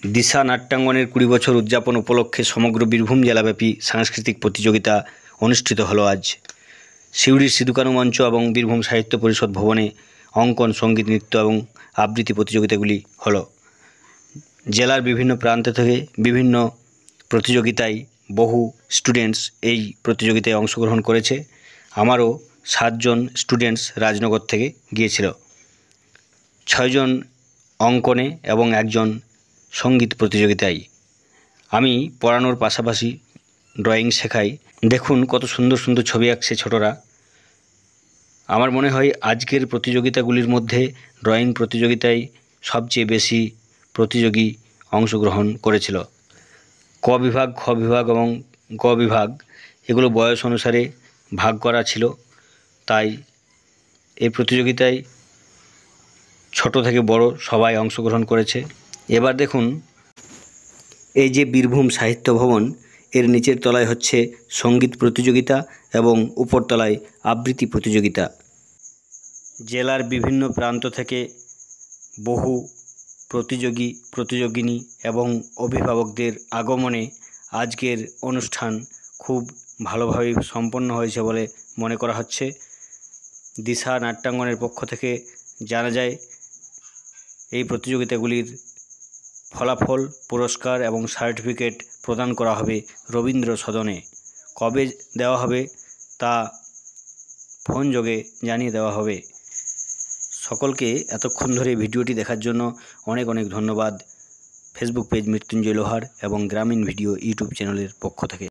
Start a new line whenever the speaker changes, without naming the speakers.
দিশা নাট্যাঙ্গনের ২০ বছর উদযাপন উপলক্ষে সমগ্র বীরভূম জেলাব্যাপী সাংস্কৃতিক প্রতিযোগিতা অনুষ্ঠিত হলো আজ। সিউড়ির সিধু-কানু মঞ্চ এবং বীরভূম সাহিত্য পরিষদ ভবনে অঙ্কন, সঙ্গীত, নৃত্য এবং আবৃত্তি প্রতিযোগিতাগুলি হলো। জেলার বিভিন্ন প্রান্ত থেকে বিভিন্ন প্রতিযোগিতায় বহু স্টুডেন্টস এই প্রতিযোগিতায় অংশগ্রহণ করেছে। আমারও 7 জন স্টুডেন্টস রাজনগর থেকে গিয়েছিল। 6 জন অঙ্কনে এবং 1 জন সঙ্গীত প্রতিযোগিতায়। আমি পড়ানোর পাশাপাশি ড্রয়িং শেখাই। দেখুন কত সুন্দর সুন্দর ছবি আঁকছে ছোটরা। আমার মনে হয় আজকের প্রতিযোগিতাগুলির মধ্যে ড্রয়িং প্রতিযোগিতায় সবচেয়ে বেশি প্রতিযোগী অংশগ্রহণ করেছিল। ক বিভাগ, খ বিভাগ এবং গ বিভাগ এগুলো বয়স অনুসারে ভাগ করা ছিল। তাই এই প্রতিযোগিতায় ছোট থেকে বড় সবাই অংশগ্রহণ করেছে। এবার দেখুন, এই যে বীরভূম সাহিত্য ভবন, এর নিচের তলায় হচ্ছে সঙ্গীত প্রতিযোগিতা এবং উপরতলায় আবৃত্তি প্রতিযোগিতা। জেলার বিভিন্ন প্রান্ত থেকে বহু প্রতিযোগিনী এবং অভিভাবকদের আগমনে আজকের অনুষ্ঠান খুব ভালোভাবে সম্পন্ন হয়েছে বলে মনে করা হচ্ছে। দিশা নাট্যাঙ্গনের পক্ষ থেকে জানা যায়, এই প্রতিযোগিতাগুলির ফলাফল, পুরস্কার এবং সার্টিফিকেট প্রদান করা হবে রবীন্দ্র সদনে। কবে দেওয়া হবে তা ফোন যোগে জানিয়ে দেওয়া হবে। সকলকে এতক্ষণ ধরে ভিডিওটি দেখার জন্য অনেক অনেক ধন্যবাদ ফেসবুক পেজ মৃত্যুঞ্জয় লোহার এবং গ্রামীণ ভিডিও ইউটিউব চ্যানেলের পক্ষ থেকে।